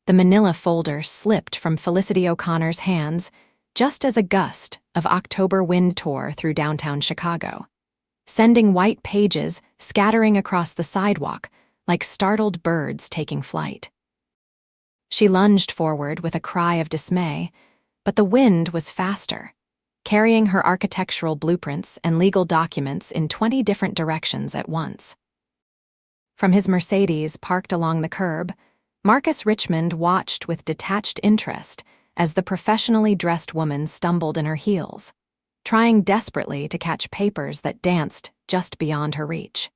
The manila folder slipped from Felicity O'Connor's hands just as a gust of October wind tore through downtown Chicago, sending white pages scattering across the sidewalk like startled birds taking flight. She lunged forward with a cry of dismay, but the wind was faster, carrying her architectural blueprints and legal documents in 20 different directions at once. From his Mercedes parked along the curb, Marcus Richmond watched with detached interest as the professionally dressed woman stumbled in her heels, trying desperately to catch papers that danced just beyond her reach.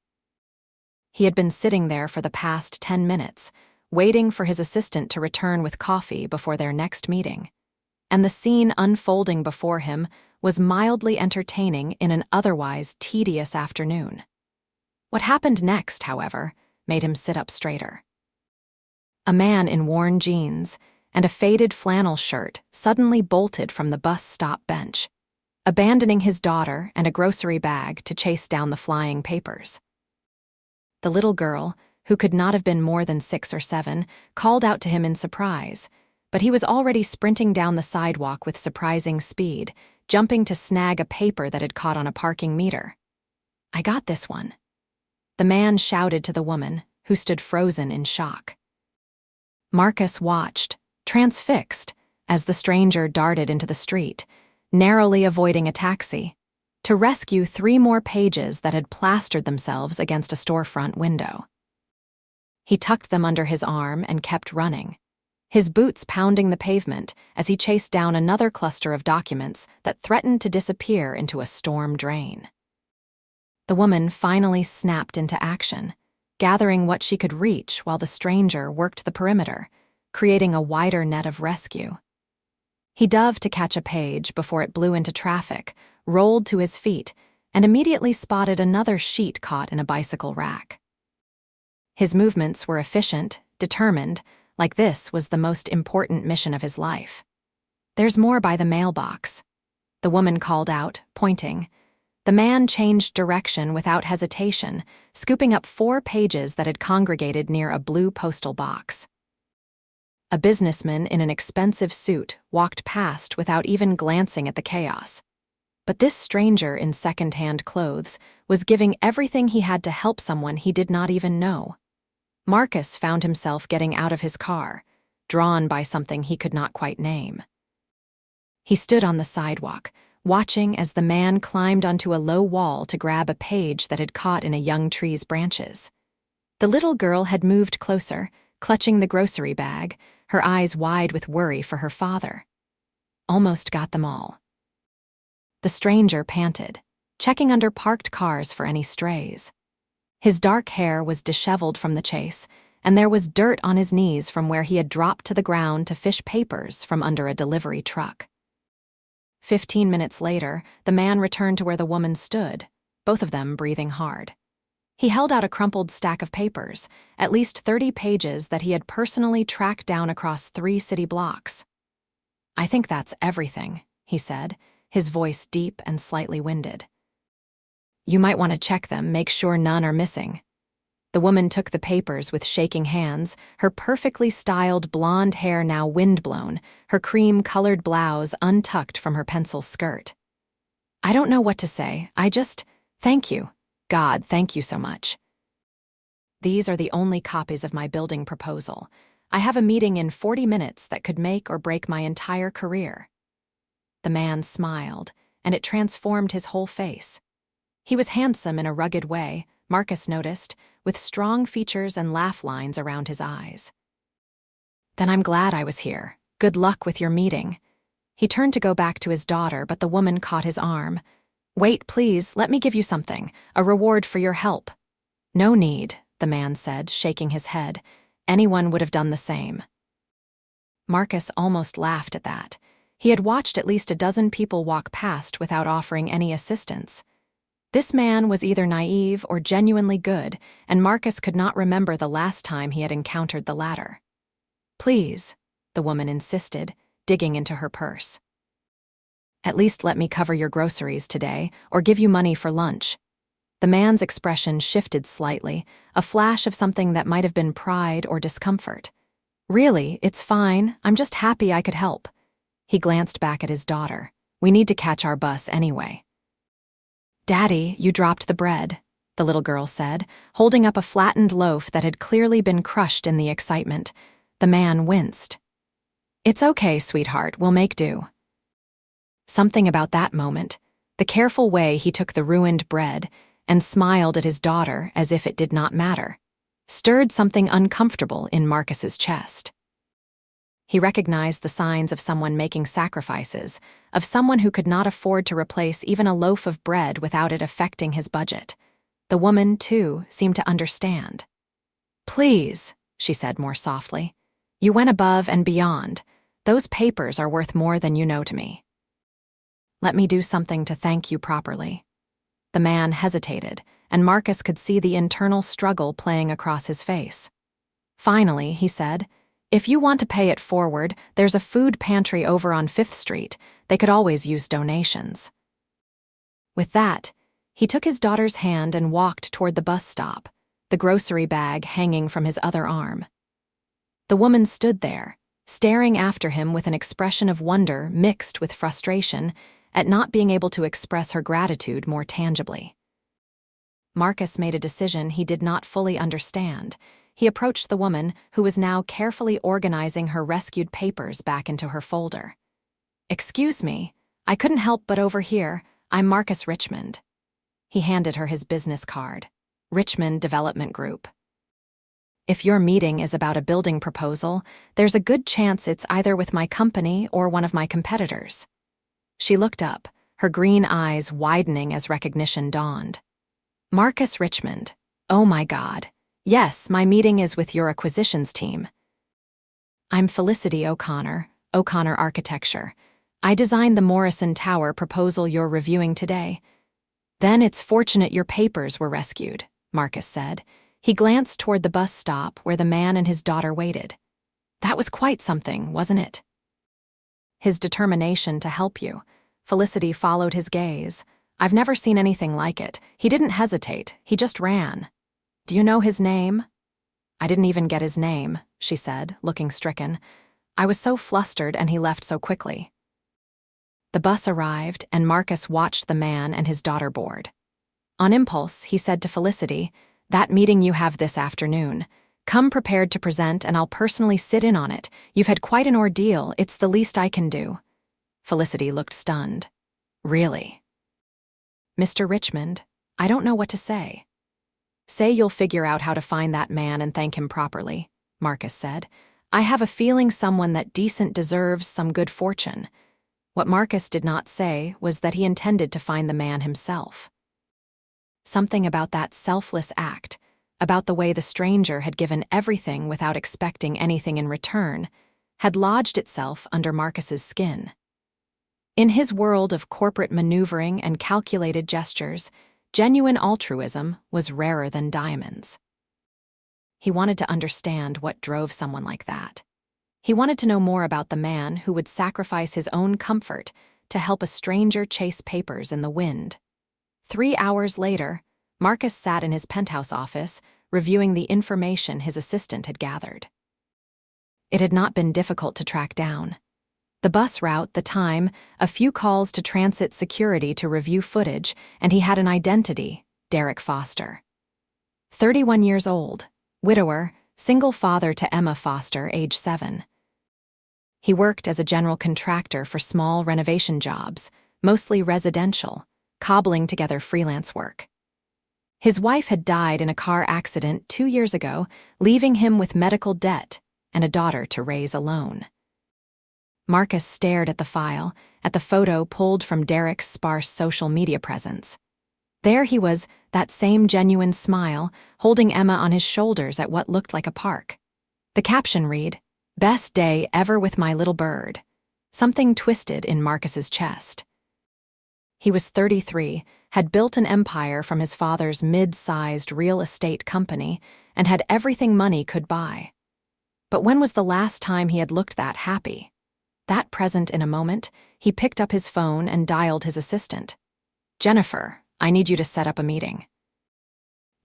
He had been sitting there for the past 10 minutes, waiting for his assistant to return with coffee before their next meeting, and the scene unfolding before him was mildly entertaining in an otherwise tedious afternoon. What happened next, however, made him sit up straighter. A man in worn jeans and a faded flannel shirt suddenly bolted from the bus stop bench, abandoning his daughter and a grocery bag to chase down the flying papers. The little girl, who could not have been more than 6 or 7, called out to him in surprise, but he was already sprinting down the sidewalk with surprising speed, jumping to snag a paper that had caught on a parking meter. "I got this one," the man shouted to the woman, who stood frozen in shock. Marcus watched, transfixed, as the stranger darted into the street, narrowly avoiding a taxi, to rescue 3 more pages that had plastered themselves against a storefront window. He tucked them under his arm and kept running, his boots pounding the pavement as he chased down another cluster of documents that threatened to disappear into a storm drain. The woman finally snapped into action, gathering what she could reach while the stranger worked the perimeter, creating a wider net of rescue. He dove to catch a page before it blew into traffic, rolled to his feet, and immediately spotted another sheet caught in a bicycle rack. His movements were efficient, determined, like this was the most important mission of his life. "There's more by the mailbox," the woman called out, pointing. The man changed direction without hesitation, scooping up 4 pages that had congregated near a blue postal box. A businessman in an expensive suit walked past without even glancing at the chaos. But this stranger in second-hand clothes was giving everything he had to help someone he did not even know. Marcus found himself getting out of his car, drawn by something he could not quite name. He stood on the sidewalk, watching as the man climbed onto a low wall to grab a page that had caught in a young tree's branches. The little girl had moved closer, clutching the grocery bag, her eyes wide with worry for her father. Almost got them all. The stranger panted, checking under parked cars for any strays. His dark hair was disheveled from the chase, and there was dirt on his knees from where he had dropped to the ground to fish papers from under a delivery truck. 15 minutes later, the man returned to where the woman stood, both of them breathing hard. He held out a crumpled stack of papers, at least 30 pages that he had personally tracked down across 3 city blocks. "I think that's everything," he said, his voice deep and slightly winded. "You might want to check them, make sure none are missing." The woman took the papers with shaking hands, her perfectly styled blonde hair now windblown, her cream-colored blouse untucked from her pencil skirt. "I don't know what to say. Thank you. God, thank you so much. These are the only copies of my building proposal. I have a meeting in 40 minutes that could make or break my entire career." The man smiled, and it transformed his whole face. He was handsome in a rugged way, Marcus noticed, with strong features and laugh lines around his eyes. "Then I'm glad I was here. Good luck with your meeting." He turned to go back to his daughter, but the woman caught his arm. "Wait, please, let me give you something, a reward for your help." "No need," the man said, shaking his head. "Anyone would have done the same." Marcus almost laughed at that. He had watched at least a dozen people walk past without offering any assistance. This man was either naive or genuinely good, and Marcus could not remember the last time he had encountered the latter. "Please," the woman insisted, digging into her purse. "At least let me cover your groceries today, or give you money for lunch." The man's expression shifted slightly, a flash of something that might have been pride or discomfort. Really, it's fine. I'm just happy I could help. He glanced back at his daughter. We need to catch our bus anyway. Daddy, you dropped the bread, the little girl said, holding up a flattened loaf that had clearly been crushed in the excitement. The man winced. It's okay, sweetheart, we'll make do. Something about that moment, the careful way he took the ruined bread and smiled at his daughter as if it did not matter, stirred something uncomfortable in Marcus's chest. He recognized the signs of someone making sacrifices, of someone who could not afford to replace even a loaf of bread without it affecting his budget. The woman, too, seemed to understand. Please, she said more softly. You went above and beyond. Those papers are worth more than you know to me. Let me do something to thank you properly. The man hesitated, and Marcus could see the internal struggle playing across his face. Finally, he said, if you want to pay it forward, there's a food pantry over on 5th Street. They could always use donations. With that, he took his daughter's hand and walked toward the bus stop, the grocery bag hanging from his other arm. The woman stood there, staring after him with an expression of wonder mixed with frustration at not being able to express her gratitude more tangibly. Marcus made a decision he did not fully understand. He approached the woman, who was now carefully organizing her rescued papers back into her folder. Excuse me, I couldn't help but overhear. I'm Marcus Richmond. He handed her his business card. Richmond Development Group. If your meeting is about a building proposal, there's a good chance it's either with my company or one of my competitors. She looked up, her green eyes widening as recognition dawned. Marcus Richmond. Oh my God. Yes, my meeting is with your acquisitions team. I'm Felicity O'Connor, O'Connor Architecture. I designed the Morrison Tower proposal you're reviewing today. Then it's fortunate your papers were rescued, Marcus said. He glanced toward the bus stop where the man and his daughter waited. That was quite something, wasn't it? His determination to help you. Felicity followed his gaze. I've never seen anything like it. He didn't hesitate, he just ran. Do you know his name? I didn't even get his name, she said, looking stricken. I was so flustered and he left so quickly. The bus arrived and Marcus watched the man and his daughter board. On impulse, he said to Felicity, that meeting you have this afternoon. Come prepared to present and I'll personally sit in on it. You've had quite an ordeal, it's the least I can do. Felicity looked stunned. Really? Mr. Richmond, I don't know what to say. Say you'll figure out how to find that man and thank him properly, Marcus said. I have a feeling someone that decent deserves some good fortune. What Marcus did not say was that he intended to find the man himself. Something about that selfless act, about the way the stranger had given everything without expecting anything in return, had lodged itself under Marcus's skin. In his world of corporate maneuvering and calculated gestures, genuine altruism was rarer than diamonds. He wanted to understand what drove someone like that. He wanted to know more about the man who would sacrifice his own comfort to help a stranger chase papers in the wind. 3 hours later, Marcus sat in his penthouse office, reviewing the information his assistant had gathered. It had not been difficult to track down. The bus route, the time, a few calls to transit security to review footage, and he had an identity, Derek Foster. 31 years old, widower, single father to Emma Foster, age 7. He worked as a general contractor for small renovation jobs, mostly residential, cobbling together freelance work. His wife had died in a car accident 2 years ago, leaving him with medical debt and a daughter to raise alone. Marcus stared at the file, at the photo pulled from Derek's sparse social media presence. There he was, that same genuine smile, holding Emma on his shoulders at what looked like a park. The caption read, "Best day ever with my little bird." Something twisted in Marcus's chest. He was 33, had built an empire from his father's mid-sized real estate company, and had everything money could buy. But when was the last time he had looked that happy? That present in a moment, he picked up his phone and dialed his assistant. "Jennifer, I need you to set up a meeting."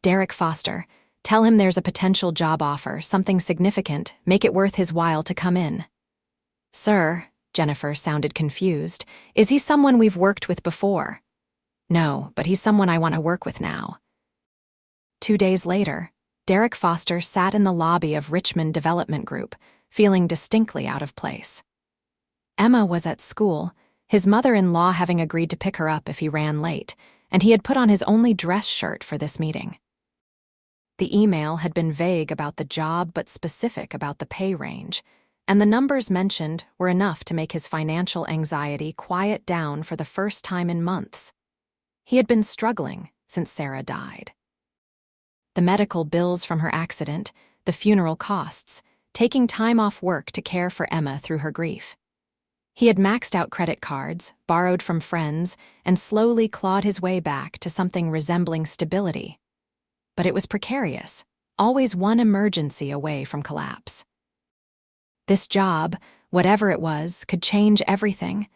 Derek Foster, Tell him there's a potential job offer, something significant, make it worth his while to come in. Sir, Jennifer sounded confused, is he someone we've worked with before? No, but he's someone I want to work with now. 2 days later, Derek Foster sat in the lobby of Richmond Development Group, feeling distinctly out of place. Emma was at school, his mother-in-law having agreed to pick her up if he ran late, and he had put on his only dress shirt for this meeting. The email had been vague about the job but specific about the pay range, and the numbers mentioned were enough to make his financial anxiety quiet down for the first time in months. He had been struggling since Sarah died. The medical bills from her accident, the funeral costs, taking time off work to care for Emma through her grief. He had maxed out credit cards, borrowed from friends, and slowly clawed his way back to something resembling stability. But it was precarious, always one emergency away from collapse. This job, whatever it was, could change everything.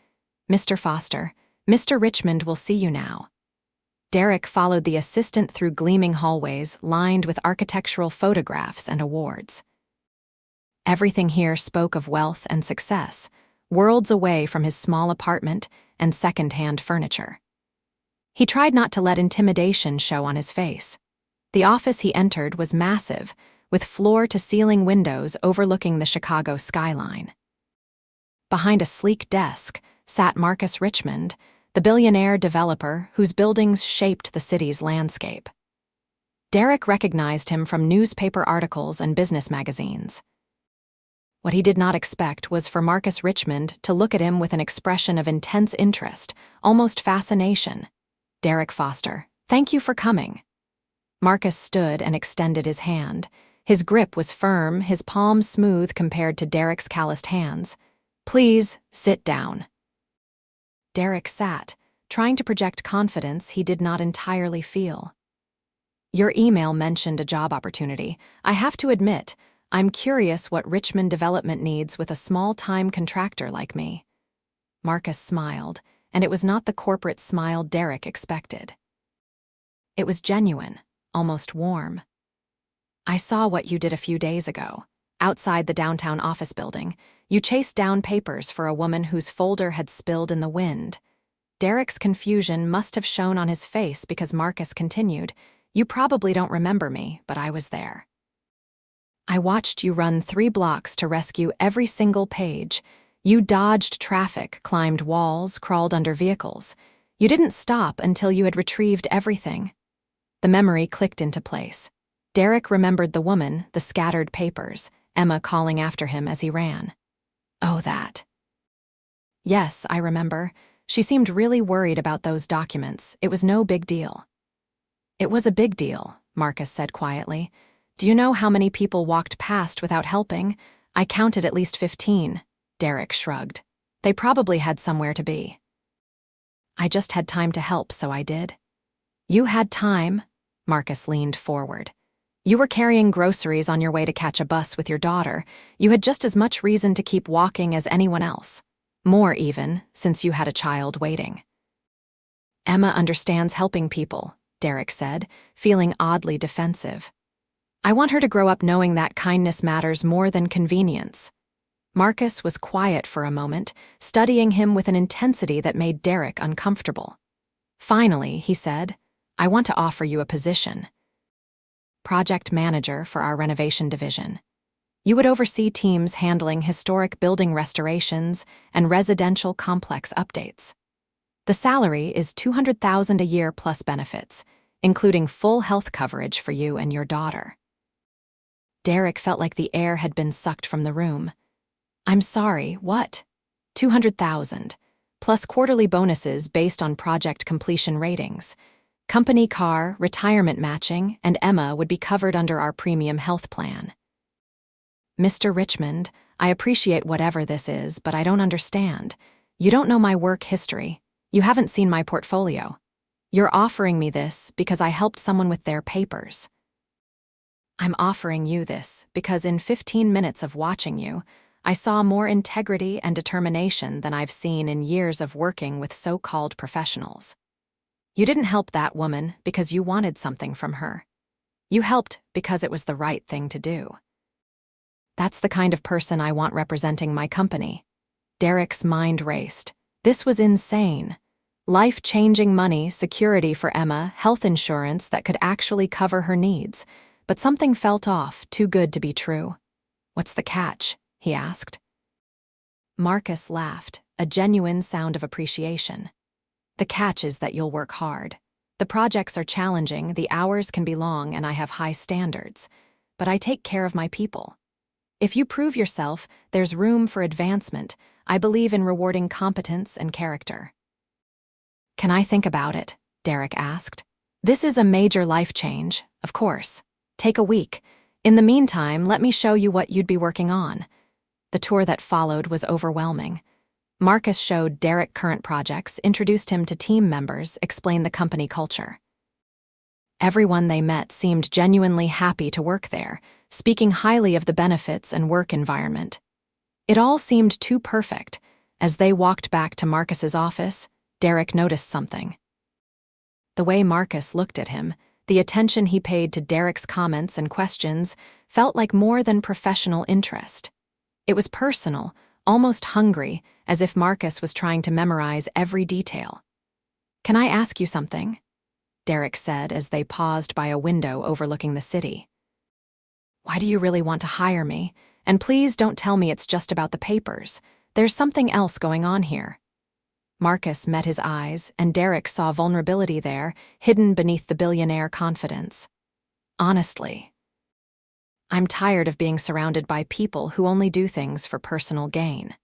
Mr. Foster, Mr. Richmond will see you now. Derek followed the assistant through gleaming hallways lined with architectural photographs and awards. Everything here spoke of wealth and success, worlds away from his small apartment and second-hand furniture. He tried not to let intimidation show on his face. The office he entered was massive, with floor-to-ceiling windows overlooking the Chicago skyline. Behind a sleek desk sat Marcus Richmond, the billionaire developer whose buildings shaped the city's landscape. Derek recognized him from newspaper articles and business magazines. What he did not expect was for Marcus Richmond to look at him with an expression of intense interest, almost fascination. Derek Foster, thank you for coming. Marcus stood and extended his hand. His grip was firm, his palm smooth compared to Derek's calloused hands. Please, sit down. Derek sat, trying to project confidence he did not entirely feel. Your email mentioned a job opportunity. I have to admit, I'm curious what Richmond Development needs with a small-time contractor like me. Marcus smiled, and it was not the corporate smile Derek expected. It was genuine, almost warm. I saw what you did a few days ago. Outside the downtown office building, you chased down papers for a woman whose folder had spilled in the wind. Derek's confusion must have shown on his face because Marcus continued, You probably don't remember me, but I was there. I watched you run 3 blocks to rescue every single page. You dodged traffic, climbed walls, crawled under vehicles. You didn't stop until you had retrieved everything. The memory clicked into place. Derek remembered the woman, the scattered papers, Emma calling after him as he ran. Oh, that. Yes, I remember. She seemed really worried about those documents. It was no big deal. It was a big deal, Marcus said quietly. Do you know how many people walked past without helping? I counted at least 15. Derek shrugged. They probably had somewhere to be. I just had time to help, so I did. You had time? Marcus leaned forward. You were carrying groceries on your way to catch a bus with your daughter. You had just as much reason to keep walking as anyone else. More even, since you had a child waiting. Emma understands helping people, Derek said, feeling oddly defensive. I want her to grow up knowing that kindness matters more than convenience. Marcus was quiet for a moment, studying him with an intensity that made Derek uncomfortable. Finally, he said, I want to offer you a position. Project manager for our renovation division. You would oversee teams handling historic building restorations and residential complex updates. The salary is $200,000 a year plus benefits, including full health coverage for you and your daughter. Derek felt like the air had been sucked from the room. I'm sorry, what? $200,000, plus quarterly bonuses based on project completion ratings. Company car, retirement matching, and Emma would be covered under our premium health plan. Mr. Richmond, I appreciate whatever this is, but I don't understand. You don't know my work history. You haven't seen my portfolio. You're offering me this because I helped someone with their papers. I'm offering you this because in 15 minutes of watching you, I saw more integrity and determination than I've seen in years of working with so-called professionals. You didn't help that woman because you wanted something from her. You helped because it was the right thing to do. That's the kind of person I want representing my company. Derek's mind raced. This was insane. Life-changing money, security for Emma, health insurance that could actually cover her needs. But something felt off, too good to be true. "What's the catch?" he asked. Marcus laughed, a genuine sound of appreciation. "The catch is that you'll work hard. The projects are challenging, the hours can be long, and I have high standards. But I take care of my people. If you prove yourself, there's room for advancement. I believe in rewarding competence and character." "Can I think about it?" Derek asked. "This is a major life change, of course. Take a week. In the meantime, let me show you what you'd be working on." The tour that followed was overwhelming. Marcus showed Derek current projects, introduced him to team members, explained the company culture. Everyone they met seemed genuinely happy to work there, speaking highly of the benefits and work environment. It all seemed too perfect. As they walked back to Marcus's office, Derek noticed something. The way Marcus looked at him, the attention he paid to Derek's comments and questions, felt like more than professional interest. It was personal, almost hungry, as if Marcus was trying to memorize every detail. "Can I ask you something?" Derek said as they paused by a window overlooking the city. "Why do you really want to hire me? And please don't tell me it's just about the papers. There's something else going on here." Marcus met his eyes, and Derek saw vulnerability there, hidden beneath the billionaire confidence. "Honestly, I'm tired of being surrounded by people who only do things for personal gain.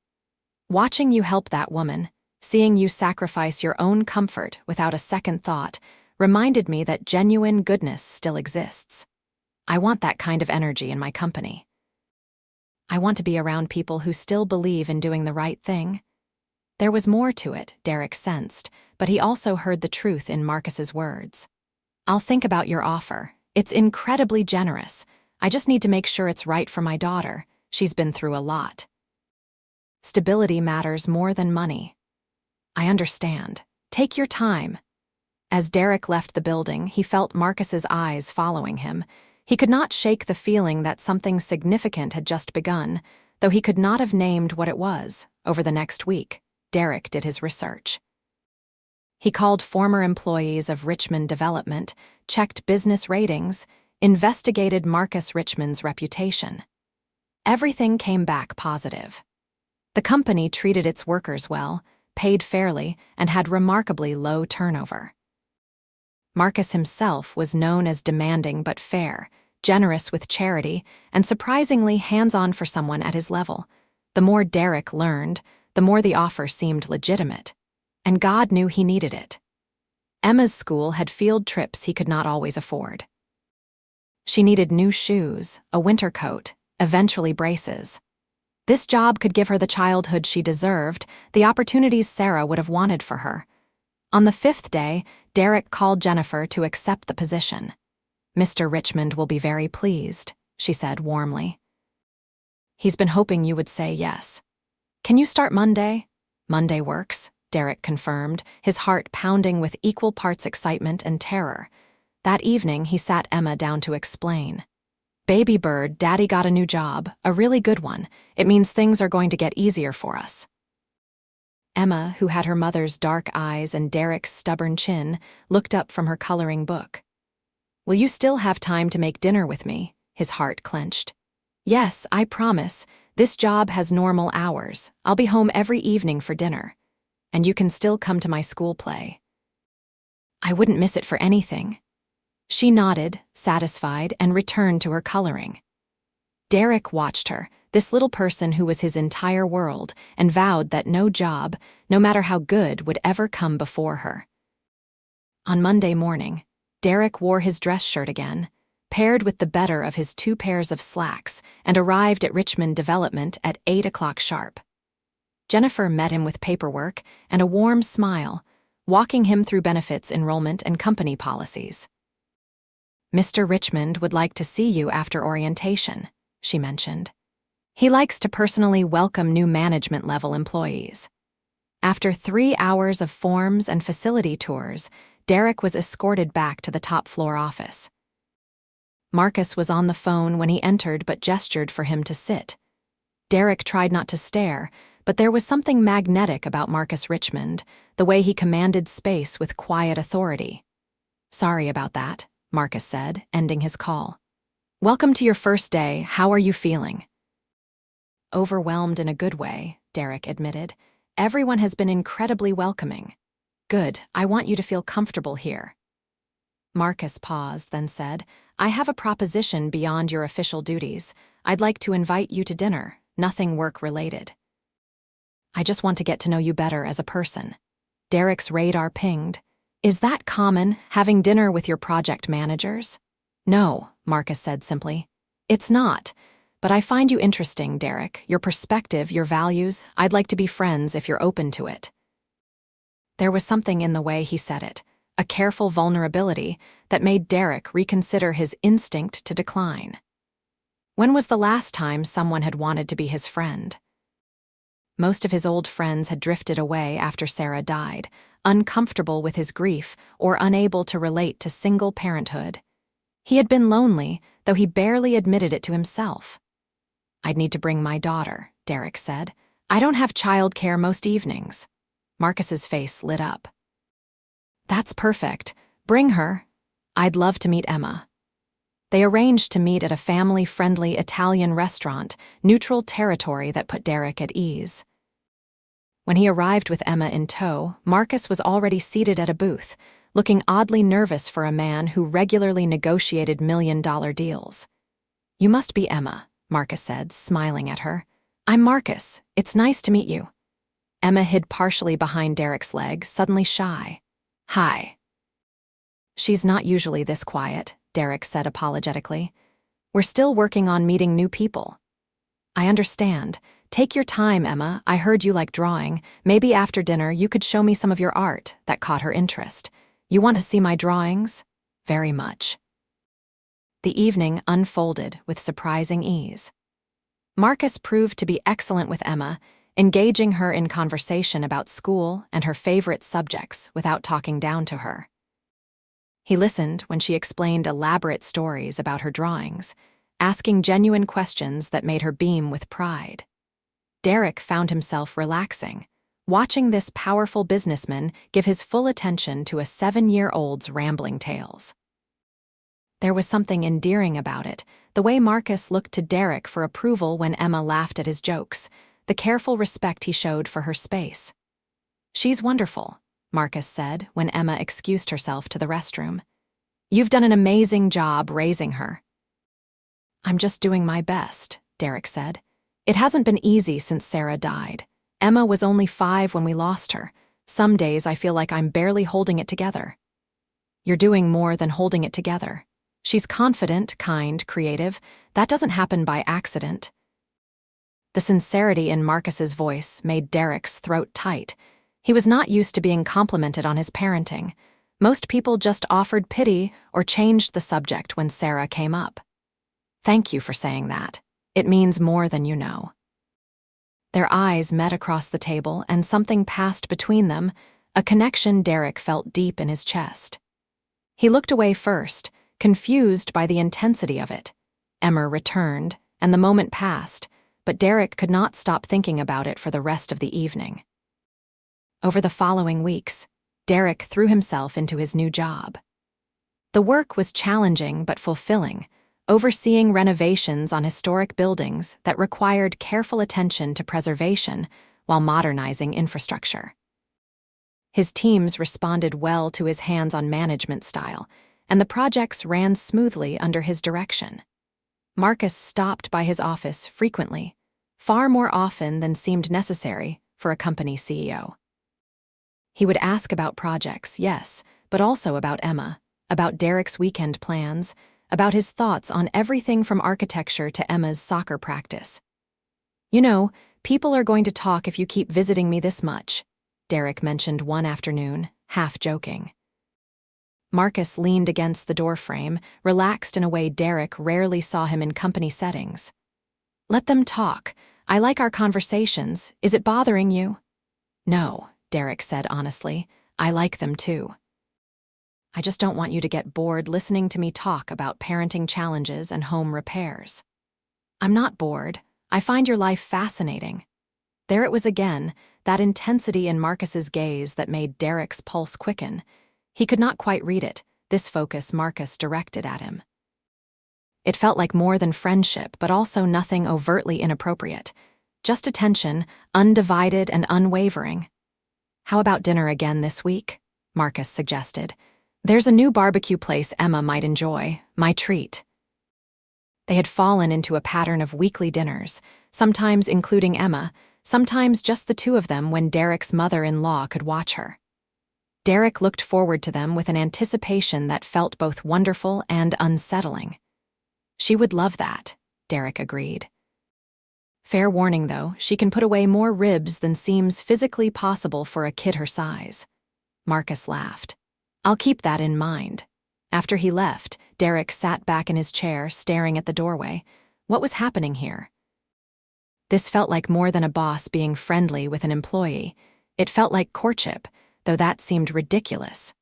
Watching you help that woman, seeing you sacrifice your own comfort without a second thought, reminded me that genuine goodness still exists. I want that kind of energy in my company. I want to be around people who still believe in doing the right thing." There was more to it, Derek sensed, but he also heard the truth in Marcus's words. "I'll think about your offer. It's incredibly generous. I just need to make sure it's right for my daughter. She's been through a lot. Stability matters more than money." "I understand. Take your time." As Derek left the building, he felt Marcus's eyes following him. He could not shake the feeling that something significant had just begun, though he could not have named what it was. Over the next week, Derek did his research. He called former employees of Richmond Development, checked business ratings, investigated Marcus Richmond's reputation. Everything came back positive. The company treated its workers well, paid fairly, and had remarkably low turnover. Marcus himself was known as demanding but fair, generous with charity, and surprisingly hands-on for someone at his level. The more Derek learned, the more the offer seemed legitimate. And God knew he needed it. Emma's school had field trips he could not always afford. She needed new shoes, a winter coat, eventually braces. This job could give her the childhood she deserved, the opportunities Sarah would have wanted for her. On the 5th day, Derek called Jennifer to accept the position. "Mr. Richmond will be very pleased," she said warmly. "He's been hoping you would say yes. Can you start Monday?" "Monday works," Derek confirmed, his heart pounding with equal parts excitement and terror. That evening, he sat Emma down to explain. "Baby bird, Daddy got a new job, a really good one. It means things are going to get easier for us." Emma, who had her mother's dark eyes and Derek's stubborn chin, looked up from her coloring book. "Will you still have time to make dinner with me?" His heart clenched. "Yes, I promise. This job has normal hours. I'll be home every evening for dinner. And you can still come to my school play." "I wouldn't miss it for anything." She nodded, satisfied, and returned to her coloring. Derek watched her, this little person who was his entire world, and vowed that no job, no matter how good, would ever come before her. On Monday morning, Derek wore his dress shirt again, paired with the better of his 2 pairs of slacks, and arrived at Richmond Development at 8 o'clock sharp. Jennifer met him with paperwork and a warm smile, walking him through benefits enrollment and company policies. "Mr. Richmond would like to see you after orientation," she mentioned. "He likes to personally welcome new management-level employees." After 3 hours of forms and facility tours, Derek was escorted back to the top-floor office. Marcus was on the phone when he entered but gestured for him to sit. Derek tried not to stare, but there was something magnetic about Marcus Richmond, the way he commanded space with quiet authority. "Sorry about that," Marcus said, ending his call. "Welcome to your first day. How are you feeling?" "Overwhelmed in a good way," Derek admitted. "Everyone has been incredibly welcoming." "Good. I want you to feel comfortable here." Marcus paused, then said, "I have a proposition beyond your official duties. I'd like to invite you to dinner, nothing work-related." "I just want to get to know you better as a person." Derek's radar pinged. "Is that common, having dinner with your project managers?" "No," Marcus said simply. "It's not. But I find you interesting, Derek. Your perspective, your values. I'd like to be friends if you're open to it." There was something in the way he said it, a careful vulnerability that made Derek reconsider his instinct to decline. When was the last time someone had wanted to be his friend? Most of his old friends had drifted away after Sarah died, uncomfortable with his grief or unable to relate to single parenthood. He had been lonely, though he barely admitted it to himself. "I'd need to bring my daughter," Derek said. "I don't have childcare most evenings." Marcus's face lit up. "That's perfect. Bring her. I'd love to meet Emma." They arranged to meet at a family-friendly Italian restaurant, neutral territory that put Derek at ease. When he arrived with Emma in tow, Marcus was already seated at a booth, looking oddly nervous for a man who regularly negotiated million-dollar deals. "You must be Emma," Marcus said, smiling at her. "I'm Marcus. It's nice to meet you." Emma hid partially behind Derek's leg, suddenly shy. "Hi." "She's not usually this quiet," Derek said apologetically. "We're still working on meeting new people." "I understand. Take your time, Emma. I heard you like drawing. Maybe after dinner you could show me some of your art." That caught her interest. "You want to see my drawings?" "Very much." The evening unfolded with surprising ease. Marcus proved to be excellent with Emma, engaging her in conversation about school and her favorite subjects without talking down to her. He listened when she explained elaborate stories about her drawings, asking genuine questions that made her beam with pride. Derek found himself relaxing, watching this powerful businessman give his full attention to a 7-year-old's rambling tales. There was something endearing about it, the way Marcus looked to Derek for approval when Emma laughed at his jokes, the careful respect he showed for her space. "She's wonderful," Marcus said when Emma excused herself to the restroom. "You've done an amazing job raising her." "I'm just doing my best," Derek said. "It hasn't been easy since Sarah died. Emma was only 5 when we lost her. Some days I feel like I'm barely holding it together." "You're doing more than holding it together. She's confident, kind, creative. That doesn't happen by accident." The sincerity in Marcus's voice made Derek's throat tight. He was not used to being complimented on his parenting. Most people just offered pity or changed the subject when Sarah came up. "Thank you for saying that. It means more than you know." Their eyes met across the table and something passed between them, a connection Derek felt deep in his chest. He looked away first, confused by the intensity of it. Emma returned, and the moment passed, but Derek could not stop thinking about it for the rest of the evening. Over the following weeks, Derek threw himself into his new job. The work was challenging but fulfilling, overseeing renovations on historic buildings that required careful attention to preservation while modernizing infrastructure. His teams responded well to his hands-on management style, and the projects ran smoothly under his direction. Marcus stopped by his office frequently, far more often than seemed necessary for a company CEO. He would ask about projects, yes, but also about Emma, about Derek's weekend plans, about his thoughts on everything from architecture to Emma's soccer practice. "You know, people are going to talk if you keep visiting me this much," Derek mentioned one afternoon, half joking. Marcus leaned against the doorframe, relaxed in a way Derek rarely saw him in company settings. "Let them talk. I like our conversations. Is it bothering you?" "No," Derek said honestly. "I like them too." I just don't want you to get bored listening to me talk about parenting challenges and home repairs. I'm not bored. I find your life fascinating. There it was again, that intensity in Marcus's gaze that made Derek's pulse quicken. He could not quite read it, this focus Marcus directed at him. It felt like more than friendship, but also nothing overtly inappropriate. Just attention, undivided and unwavering. How about dinner again this week? Marcus suggested. There's a new barbecue place Emma might enjoy, my treat. They had fallen into a pattern of weekly dinners, sometimes including Emma, sometimes just the two of them when Derek's mother-in-law could watch her. Derek looked forward to them with an anticipation that felt both wonderful and unsettling. She would love that, Derek agreed. Fair warning, though, she can put away more ribs than seems physically possible for a kid her size. Marcus laughed. I'll keep that in mind. After he left, Derek sat back in his chair, staring at the doorway. What was happening here? This felt like more than a boss being friendly with an employee. It felt like courtship, though that seemed ridiculous.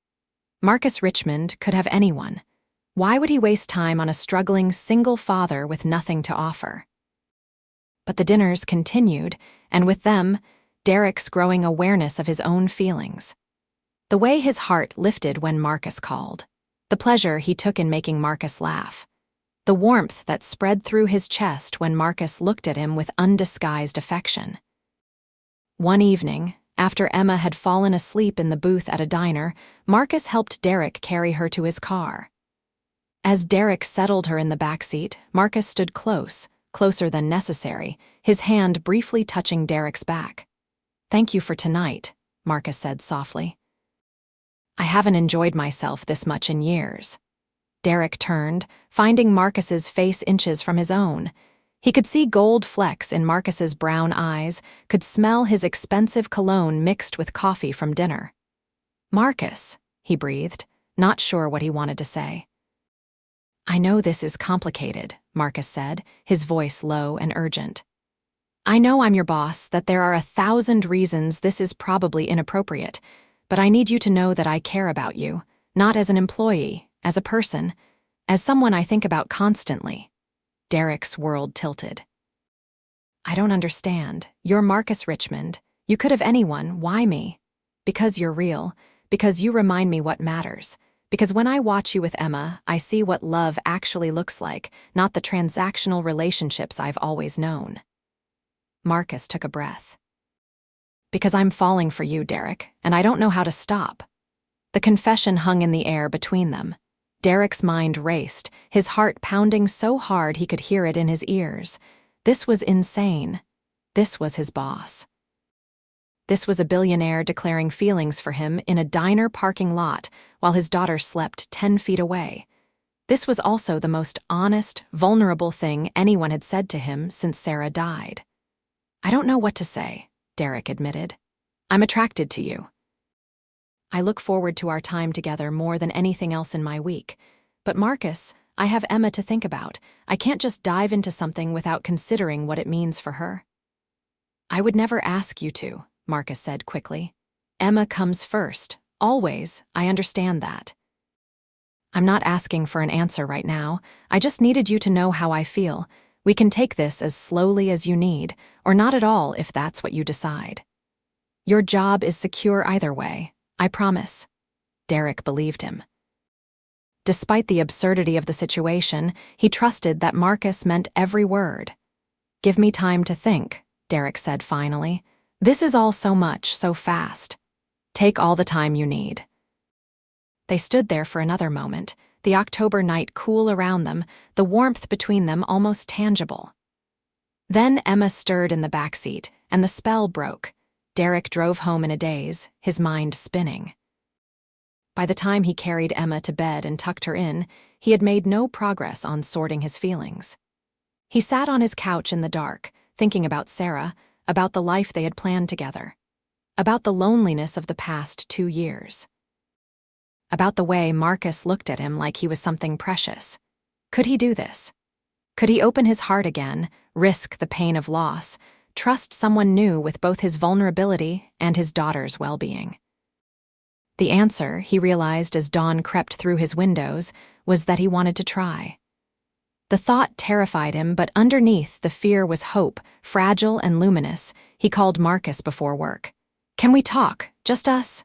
Marcus Richmond could have anyone. Why would he waste time on a struggling single father with nothing to offer? But the dinners continued, and with them, Derek's growing awareness of his own feelings. The way his heart lifted when Marcus called. The pleasure he took in making Marcus laugh. The warmth that spread through his chest when Marcus looked at him with undisguised affection. One evening, after Emma had fallen asleep in the booth at a diner, Marcus helped Derek carry her to his car. As Derek settled her in the backseat, Marcus stood close, closer than necessary, his hand briefly touching Derek's back. "Thank you for tonight," Marcus said softly. "I haven't enjoyed myself this much in years." Derek turned, finding Marcus's face inches from his own. He could see gold flecks in Marcus's brown eyes, could smell his expensive cologne mixed with coffee from dinner. "Marcus," he breathed, not sure what he wanted to say. "I know this is complicated," Marcus said, his voice low and urgent. "I know I'm your boss, that there are 1,000 reasons this is probably inappropriate, but I need you to know that I care about you, not as an employee, as a person, as someone I think about constantly." Derek's world tilted. "I don't understand. You're Marcus Richmond. You could have anyone. Why me?" "Because you're real. Because you remind me what matters. Because when I watch you with Emma, I see what love actually looks like, not the transactional relationships I've always known." Marcus took a breath. "Because I'm falling for you, Derek, and I don't know how to stop." The confession hung in the air between them. Derek's mind raced, his heart pounding so hard he could hear it in his ears. This was insane. This was his boss. This was a billionaire declaring feelings for him in a diner parking lot while his daughter slept 10 feet away. This was also the most honest, vulnerable thing anyone had said to him since Sarah died. "I don't know what to say," Derek admitted. "I'm attracted to you. I look forward to our time together more than anything else in my week. But Marcus, I have Emma to think about. I can't just dive into something without considering what it means for her." "I would never ask you to," Marcus said quickly. "Emma comes first. Always. I understand that. I'm not asking for an answer right now. I just needed you to know how I feel. We can take this as slowly as you need, or not at all if that's what you decide. Your job is secure either way. I promise." Derek believed him. Despite the absurdity of the situation, he trusted that Marcus meant every word. "Give me time to think," Derek said finally. "This is all so much, so fast. Take all the time you need." They stood there for another moment, the October night cool around them, the warmth between them almost tangible. Then Emma stirred in the backseat, and the spell broke. Derek drove home in a daze, his mind spinning. By the time he carried Emma to bed and tucked her in, he had made no progress on sorting his feelings. He sat on his couch in the dark, thinking about Sarah, about the life they had planned together, about the loneliness of the past 2 years, about the way Marcus looked at him like he was something precious. Could he do this? Could he open his heart again, risk the pain of loss, trust someone new with both his vulnerability and his daughter's well-being? The answer, he realized as dawn crept through his windows, was that he wanted to try. The thought terrified him, but underneath the fear was hope, fragile and luminous. He called Marcus before work. "Can we talk? Just us?"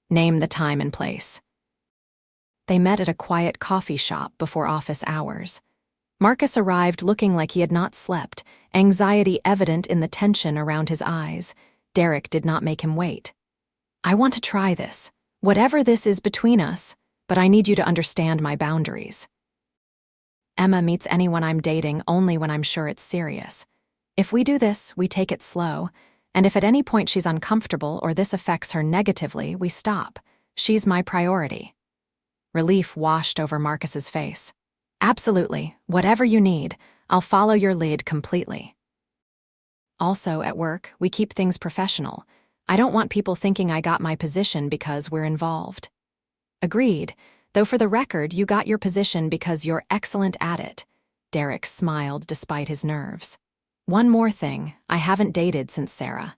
"Name the time and place." They met at a quiet coffee shop before office hours. Marcus arrived looking like he had not slept, anxiety evident in the tension around his eyes. Derek did not make him wait. "I want to try this, whatever this is between us, but I need you to understand my boundaries. Emma meets anyone I'm dating only when I'm sure it's serious. If we do this, we take it slow, and if at any point she's uncomfortable or this affects her negatively, we stop. She's my priority." Relief washed over Marcus's face. "Absolutely, whatever you need, I'll follow your lead completely. Also, at work, we keep things professional. I don't want people thinking I got my position because we're involved." "Agreed. Though for the record, you got your position because you're excellent at it." Derek smiled despite his nerves. "One more thing, I haven't dated since Sarah.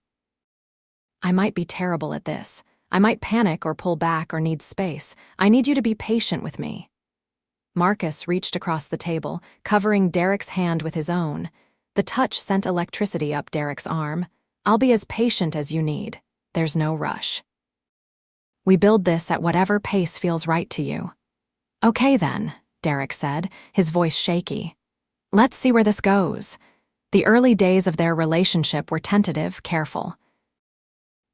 I might be terrible at this. I might panic or pull back or need space. I need you to be patient with me." Marcus reached across the table, covering Derek's hand with his own. The touch sent electricity up Derek's arm. "I'll be as patient as you need. There's no rush. We build this at whatever pace feels right to you." "Okay then," Derek said, his voice shaky. "Let's see where this goes." The early days of their relationship were tentative, careful.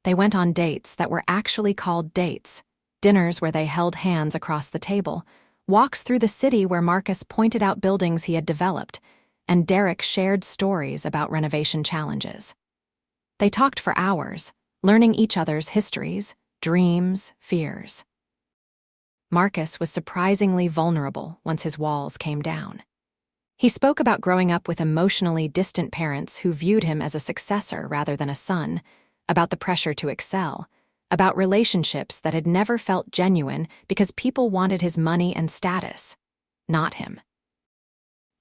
They went on dates that were actually called dates, dinners where they held hands across the table, walks through the city where Marcus pointed out buildings he had developed, and Derek shared stories about renovation challenges. They talked for hours, learning each other's histories, dreams, fears. Marcus was surprisingly vulnerable once his walls came down. He spoke about growing up with emotionally distant parents who viewed him as a successor rather than a son, about the pressure to excel, about relationships that had never felt genuine because people wanted his money and status, not him.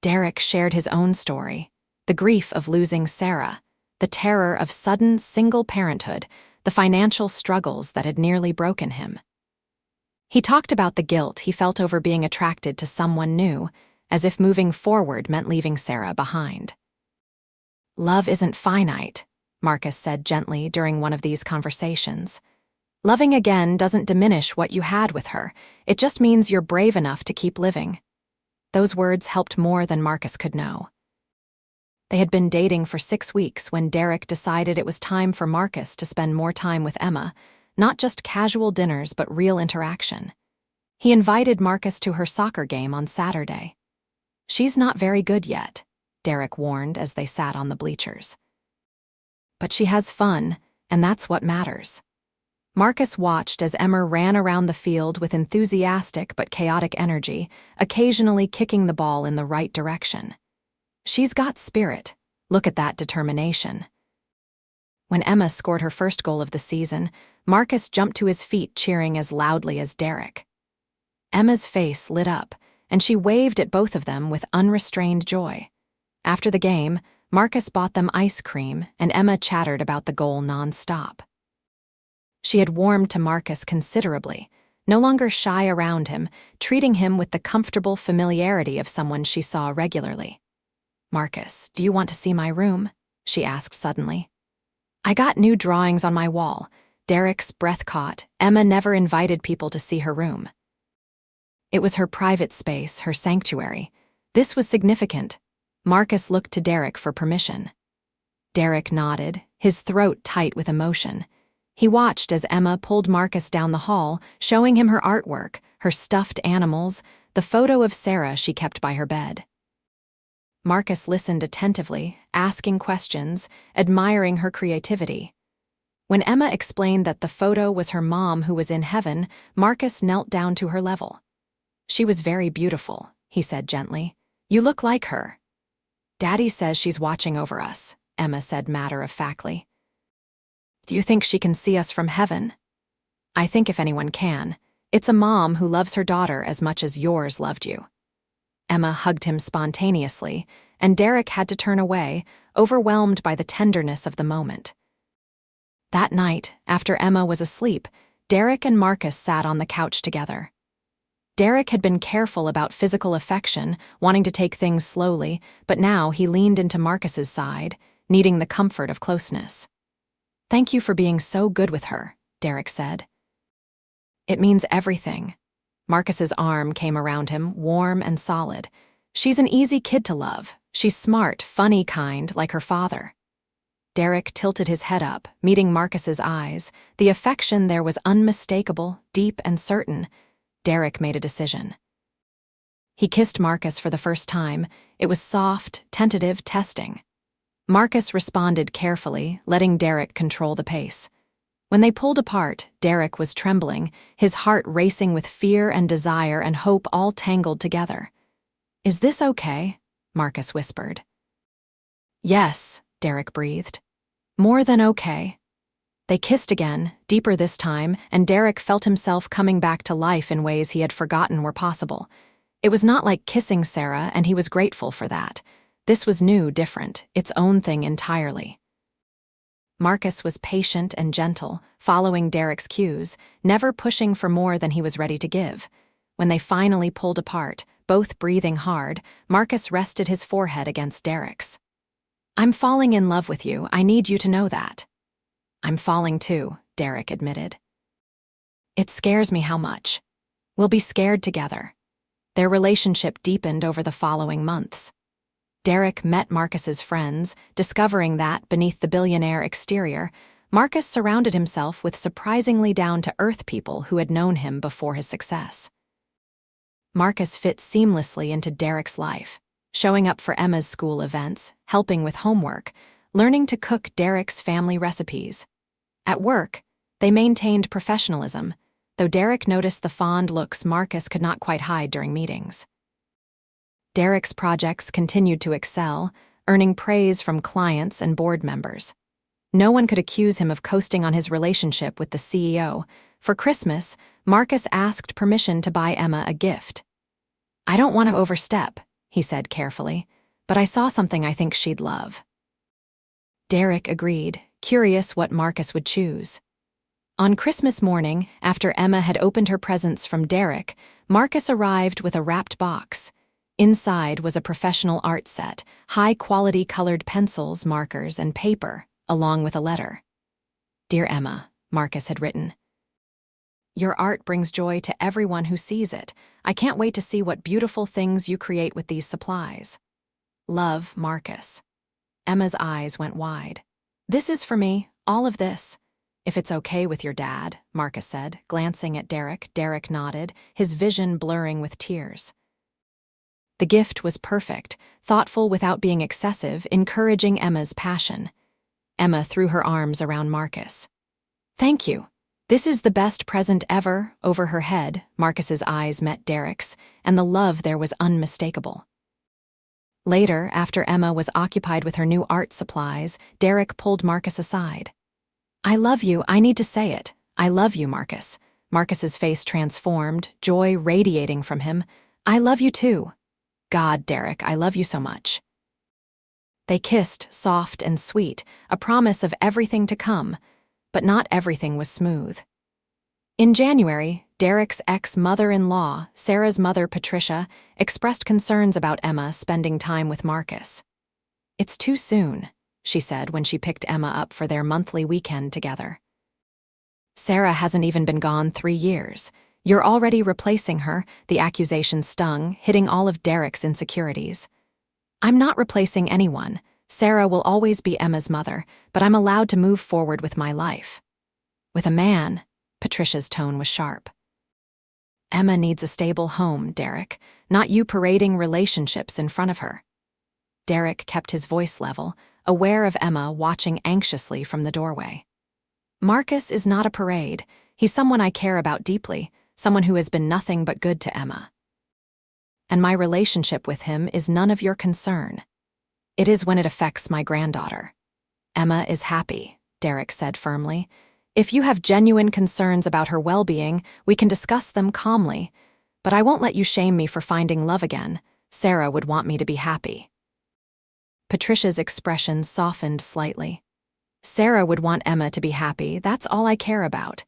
Derek shared his own story, the grief of losing Sarah, the terror of sudden single parenthood, the financial struggles that had nearly broken him. He talked about the guilt he felt over being attracted to someone new, as if moving forward meant leaving Sarah behind. "Love isn't finite," Marcus said gently during one of these conversations. "Loving again doesn't diminish what you had with her. It just means you're brave enough to keep living." Those words helped more than Marcus could know. They had been dating for 6 weeks when Derek decided it was time for Marcus to spend more time with Emma, not just casual dinners but real interaction. He invited Marcus to her soccer game on Saturday. "She's not very good yet," Derek warned as they sat on the bleachers. "But she has fun, and that's what matters." Marcus watched as Emma ran around the field with enthusiastic but chaotic energy, occasionally kicking the ball in the right direction. "She's got spirit. Look at that determination." When Emma scored her first goal of the season, Marcus jumped to his feet cheering as loudly as Derek. Emma's face lit up, and she waved at both of them with unrestrained joy. After the game, Marcus bought them ice cream, and Emma chattered about the goal nonstop. She had warmed to Marcus considerably, no longer shy around him, treating him with the comfortable familiarity of someone she saw regularly. "Marcus, do you want to see my room?" she asked suddenly. "I got new drawings on my wall." Derek's breath caught. Emma never invited people to see her room. It was her private space, her sanctuary. This was significant. Marcus looked to Derek for permission. Derek nodded, his throat tight with emotion. He watched as Emma pulled Marcus down the hall, showing him her artwork, her stuffed animals, the photo of Sarah she kept by her bed. Marcus listened attentively, asking questions, admiring her creativity. When Emma explained that the photo was her mom who was in heaven, Marcus knelt down to her level. "She was very beautiful," he said gently. "You look like her." "Daddy says she's watching over us," Emma said matter-of-factly. "Do you think she can see us from heaven?" "I think if anyone can. It's a mom who loves her daughter as much as yours loved you." Emma hugged him spontaneously, and Derek had to turn away, overwhelmed by the tenderness of the moment. That night, after Emma was asleep, Derek and Marcus sat on the couch together. Derek had been careful about physical affection, wanting to take things slowly, but now he leaned into Marcus's side, needing the comfort of closeness. "Thank you for being so good with her," Derek said. "It means everything." Marcus's arm came around him, warm and solid. "She's an easy kid to love. She's smart, funny kind, like her father." Derek tilted his head up, meeting Marcus's eyes. The affection there was unmistakable, deep and certain. Derek made a decision. He kissed Marcus for the first time. It was soft, tentative testing. Marcus responded carefully, letting Derek control the pace. When they pulled apart, Derek was trembling, his heart racing with fear and desire and hope all tangled together. "Is this okay?" Marcus whispered. "Yes," Derek breathed. "More than okay." They kissed again, deeper this time, and Derek felt himself coming back to life in ways he had forgotten were possible. It was not like kissing Sarah, and he was grateful for that. This was new, different, its own thing entirely. Marcus was patient and gentle, following Derek's cues, never pushing for more than he was ready to give. When they finally pulled apart, both breathing hard, Marcus rested his forehead against Derek's. "I'm falling in love with you. I need you to know that." "I'm falling too," Derek admitted. "It scares me how much. We'll be scared together." Their relationship deepened over the following months. Derek met Marcus's friends, discovering that, beneath the billionaire exterior, Marcus surrounded himself with surprisingly down-to-earth people who had known him before his success. Marcus fit seamlessly into Derek's life, showing up for Emma's school events, helping with homework, learning to cook Derek's family recipes. At work, they maintained professionalism, though Derek noticed the fond looks Marcus could not quite hide during meetings. Derek's projects continued to excel, earning praise from clients and board members. No one could accuse him of coasting on his relationship with the CEO. For Christmas, Marcus asked permission to buy Emma a gift. "I don't want to overstep," he said carefully, "but I saw something I think she'd love." Derek agreed, curious what Marcus would choose. On Christmas morning, after Emma had opened her presents from Derek, Marcus arrived with a wrapped box. Inside was a professional art set, high-quality colored pencils, markers, and paper, along with a letter. "Dear Emma," Marcus had written, "your art brings joy to everyone who sees it. I can't wait to see what beautiful things you create with these supplies. Love, Marcus." Emma's eyes went wide. "This is for me, all of this. If it's okay with your dad," Marcus said, glancing at Derek. Derek nodded, his vision blurring with tears. The gift was perfect, thoughtful without being excessive, encouraging Emma's passion. Emma threw her arms around Marcus. "Thank you. This is the best present ever." Over her head, Marcus's eyes met Derek's, and the love there was unmistakable. Later, after Emma was occupied with her new art supplies, Derek pulled Marcus aside. "I love you. I need to say it. I love you, Marcus." Marcus's face transformed, joy radiating from him. "I love you too. God, Derek, I love you so much." They kissed, soft and sweet, a promise of everything to come, but not everything was smooth. In January, Derek's ex-mother-in-law, Sarah's mother Patricia, expressed concerns about Emma spending time with Marcus. "It's too soon," she said when she picked Emma up for their monthly weekend together. "Sarah hasn't even been gone 3 years. You're already replacing her," the accusation stung, hitting all of Derek's insecurities. "I'm not replacing anyone. Sarah will always be Emma's mother, but I'm allowed to move forward with my life. With a man," Patricia's tone was sharp. "Emma needs a stable home, Derek, not you parading relationships in front of her." Derek kept his voice level, aware of Emma watching anxiously from the doorway. "Marcus is not a parade. He's someone I care about deeply, someone who has been nothing but good to Emma. And my relationship with him is none of your concern. It is when it affects my granddaughter." "Emma is happy," Derek said firmly. "If you have genuine concerns about her well-being, we can discuss them calmly. But I won't let you shame me for finding love again. Sarah would want me to be happy." Patricia's expression softened slightly. "Sarah would want Emma to be happy. That's all I care about."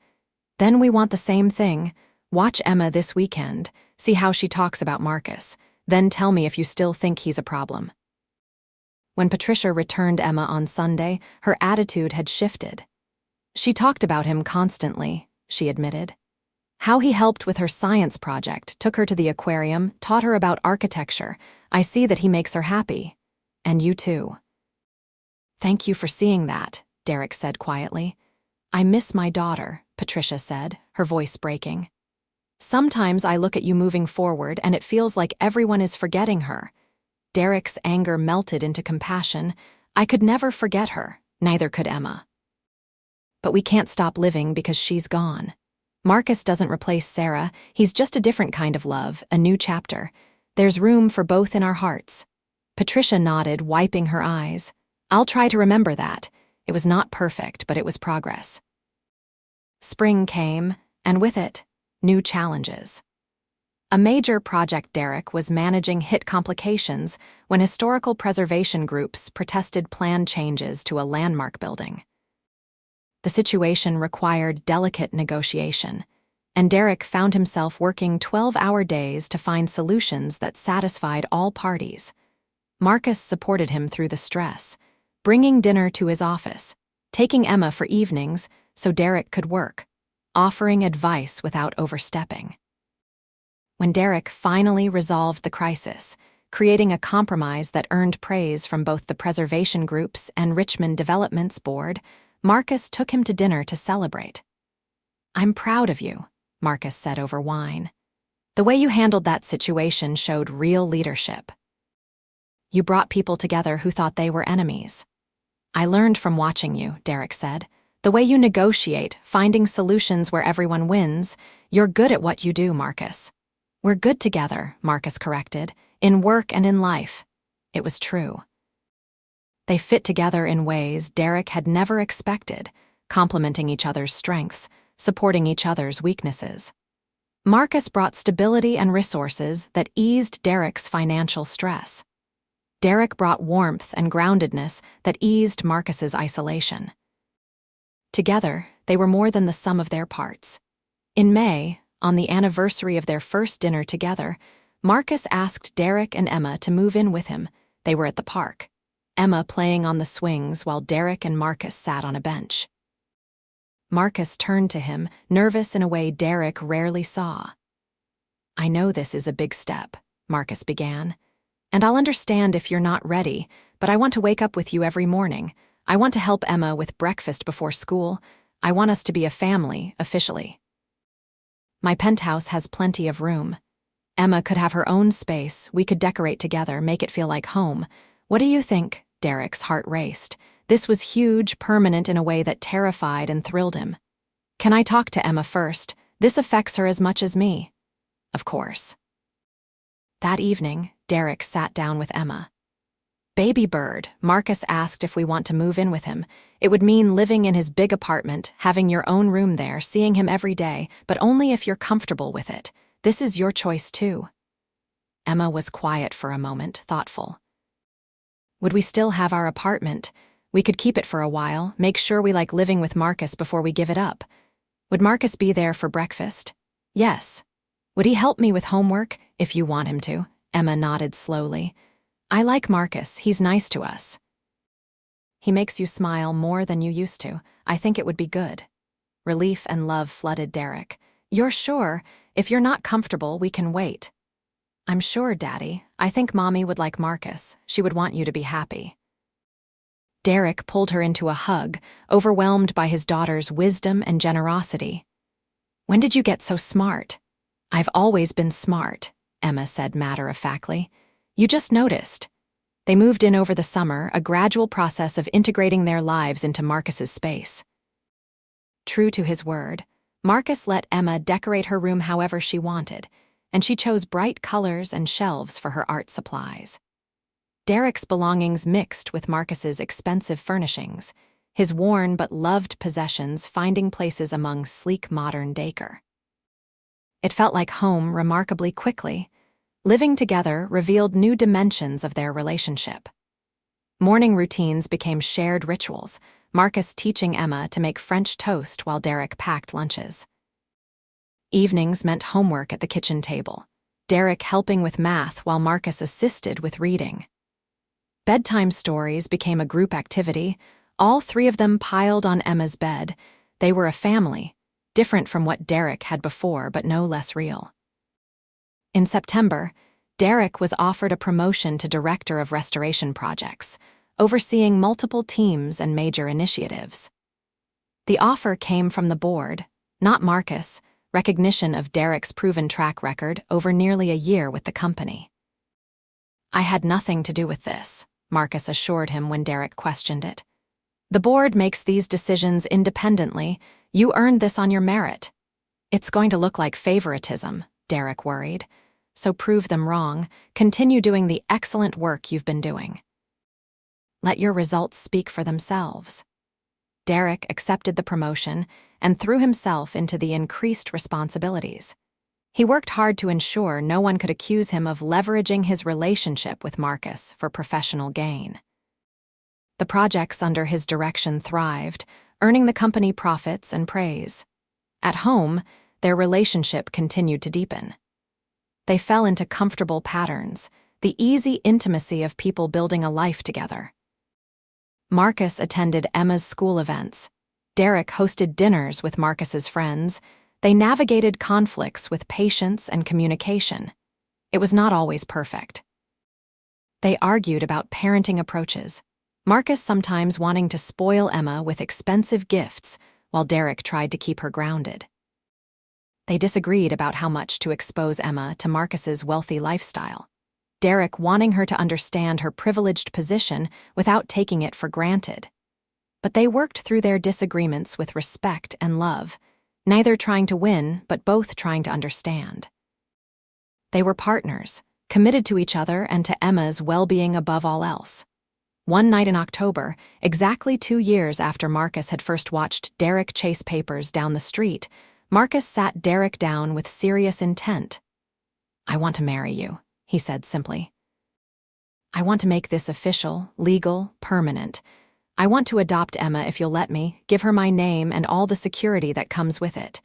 Then we want the same thing. Watch Emma this weekend, see how she talks about Marcus, then tell me if you still think he's a problem. When Patricia returned Emma on Sunday, her attitude had shifted. She talked about him constantly, she admitted. How he helped with her science project, took her to the aquarium, taught her about architecture. I see that he makes her happy. And you too. Thank you for seeing that, Derek said quietly. I miss my daughter, Patricia said, her voice breaking. Sometimes I look at you moving forward and it feels like everyone is forgetting her. Derek's anger melted into compassion. I could never forget her, neither could Emma. But we can't stop living because she's gone. Marcus doesn't replace Sarah, he's just a different kind of love, a new chapter. There's room for both in our hearts. Patricia nodded, wiping her eyes. I'll try to remember that. It was not perfect, but it was progress. Spring came, and with it, new challenges. A major project Derek was managing hit complications when historical preservation groups protested planned changes to a landmark building. The situation required delicate negotiation, and Derek found himself working 12-hour days to find solutions that satisfied all parties. Marcus supported him through the stress, bringing dinner to his office, taking Emma for evenings so Derek could work, offering advice without overstepping. When Derek finally resolved the crisis, creating a compromise that earned praise from both the preservation groups and Richmond Development's board, Marcus took him to dinner to celebrate. I'm proud of you, Marcus said over wine. The way you handled that situation showed real leadership. You brought people together who thought they were enemies. I learned from watching you, Derek said. The way you negotiate, finding solutions where everyone wins, you're good at what you do, Marcus. We're good together, Marcus corrected, in work and in life. It was true. They fit together in ways Derek had never expected, complementing each other's strengths, supporting each other's weaknesses. Marcus brought stability and resources that eased Derek's financial stress. Derek brought warmth and groundedness that eased Marcus's isolation. Together, they were more than the sum of their parts. In May, on the anniversary of their first dinner together, Marcus asked Derek and Emma to move in with him. They were at the park, Emma playing on the swings while Derek and Marcus sat on a bench. Marcus turned to him, nervous in a way Derek rarely saw. I know this is a big step, Marcus began, and I'll understand if you're not ready, but I want to wake up with you every morning. I want to help Emma with breakfast before school. I want us to be a family, officially. My penthouse has plenty of room. Emma could have her own space, we could decorate together, make it feel like home. What do you think? Derek's heart raced. This was huge, permanent in a way that terrified and thrilled him. Can I talk to Emma first? This affects her as much as me. Of course. That evening, Derek sat down with Emma. Baby bird, Marcus asked if we want to move in with him. It would mean living in his big apartment, having your own room there, seeing him every day, but only if you're comfortable with it. This is your choice too. Emma was quiet for a moment, thoughtful. Would we still have our apartment? We could keep it for a while, make sure we like living with Marcus before we give it up. Would Marcus be there for breakfast? Yes. Would he help me with homework? If you want him to. Emma nodded slowly. I like Marcus, he's nice to us. He makes you smile more than you used to. I think it would be good. Relief and love flooded Derek. You're sure? If you're not comfortable, we can wait. I'm sure, Daddy. I think Mommy would like Marcus. She would want you to be happy. Derek pulled her into a hug, overwhelmed by his daughter's wisdom and generosity. When did you get so smart? I've always been smart, Emma said matter-of-factly. You just noticed. They moved in over the summer, a gradual process of integrating their lives into Marcus's space. True to his word, Marcus let Emma decorate her room however she wanted, and she chose bright colors and shelves for her art supplies. Derek's belongings mixed with Marcus's expensive furnishings, his worn but loved possessions finding places among sleek modern decor. It felt like home remarkably quickly. Living together revealed new dimensions of their relationship. Morning routines became shared rituals, Marcus teaching Emma to make French toast while Derek packed lunches. Evenings meant homework at the kitchen table, Derek helping with math while Marcus assisted with reading. Bedtime stories became a group activity. All three of them piled on Emma's bed. They were a family, different from what Derek had before, but no less real. In September, Derek was offered a promotion to Director of Restoration Projects, overseeing multiple teams and major initiatives. The offer came from the board, not Marcus, recognition of Derek's proven track record over nearly a year with the company. "I had nothing to do with this," Marcus assured him when Derek questioned it. "The board makes these decisions independently. You earned this on your merit." "It's going to look like favoritism," Derek worried. "So prove them wrong. Continue doing the excellent work you've been doing. Let your results speak for themselves." Derek accepted the promotion and threw himself into the increased responsibilities. He worked hard to ensure no one could accuse him of leveraging his relationship with Marcus for professional gain. The projects under his direction thrived, earning the company profits and praise. At home, their relationship continued to deepen. They fell into comfortable patterns, the easy intimacy of people building a life together. Marcus attended Emma's school events. Derek hosted dinners with Marcus's friends. They navigated conflicts with patience and communication. It was not always perfect. They argued about parenting approaches, Marcus sometimes wanting to spoil Emma with expensive gifts while Derek tried to keep her grounded. They disagreed about how much to expose Emma to Marcus's wealthy lifestyle, Derek wanting her to understand her privileged position without taking it for granted. But they worked through their disagreements with respect and love, neither trying to win, but both trying to understand. They were partners, committed to each other and to Emma's well-being above all else. One night in October, exactly 2 years after Marcus had first watched Derek chase papers down the street, Marcus sat Derek down with serious intent. "I want to marry you," he said simply. "I want to make this official, legal, permanent. I want to adopt Emma if you'll let me, give her my name and all the security that comes with it.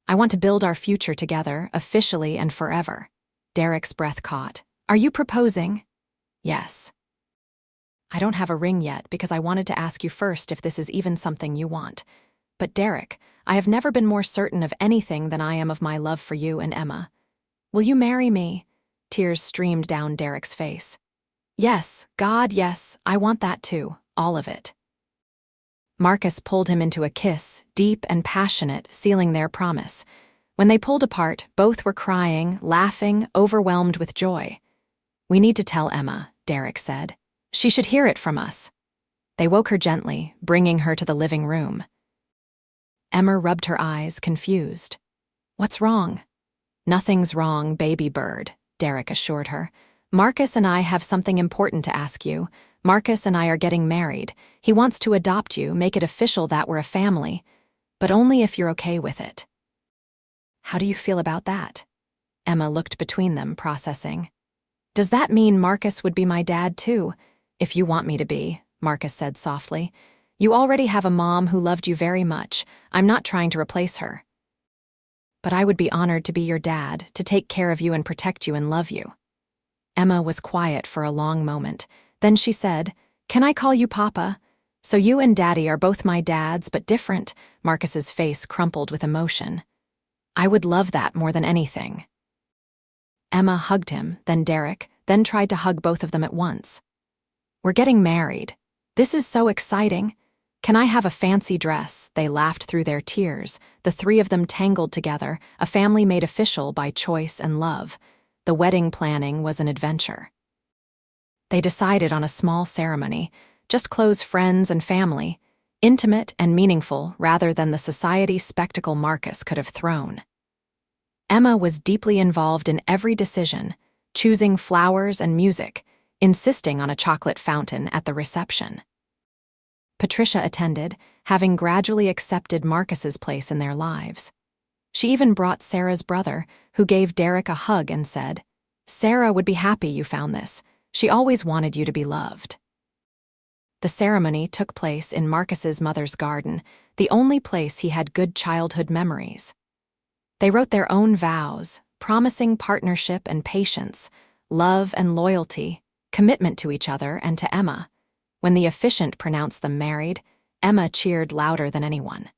I want to build our future together, officially and forever." Derek's breath caught. "Are you proposing?" "Yes." "I don't have a ring yet because I wanted to ask you first if this is even something you want. But Derek, I have never been more certain of anything than I am of my love for you and Emma. Will you marry me?" Tears streamed down Derek's face. "Yes, God, yes, I want that too, all of it." Marcus pulled him into a kiss, deep and passionate, sealing their promise. When they pulled apart, both were crying, laughing, overwhelmed with joy. "We need to tell Emma," Derek said. "She should hear it from us." They woke her gently, bringing her to the living room. Emma rubbed her eyes, confused. "What's wrong?" "Nothing's wrong, baby bird," Derek assured her. "Marcus and I have something important to ask you. Marcus and I are getting married. He wants to adopt you, make it official that we're a family, but only if you're okay with it." "How do you feel about that?" Emma looked between them, processing. "Does that mean Marcus would be my dad too?" "If you want me to be," Marcus said softly. "You already have a mom who loved you very much. I'm not trying to replace her. But I would be honored to be your dad, to take care of you and protect you and love you." Emma was quiet for a long moment. Then she said, "Can I call you Papa? So you and Daddy are both my dads, but different." Marcus's face crumpled with emotion. "I would love that more than anything." Emma hugged him, then Derek, then tried to hug both of them at once. "We're getting married. This is so exciting. Can I have a fancy dress?" They laughed through their tears, the three of them tangled together, a family made official by choice and love. The wedding planning was an adventure. They decided on a small ceremony, just close friends and family, intimate and meaningful rather than the society spectacle Marcus could have thrown. Emma was deeply involved in every decision, choosing flowers and music, insisting on a chocolate fountain at the reception. Patricia attended, having gradually accepted Marcus's place in their lives. She even brought Sarah's brother, who gave Derek a hug and said, "Sarah would be happy you found this. She always wanted you to be loved." The ceremony took place in Marcus's mother's garden, the only place he had good childhood memories. They wrote their own vows, promising partnership and patience, love and loyalty, commitment to each other and to Emma. When the officiant pronounced them married, Emma cheered louder than anyone.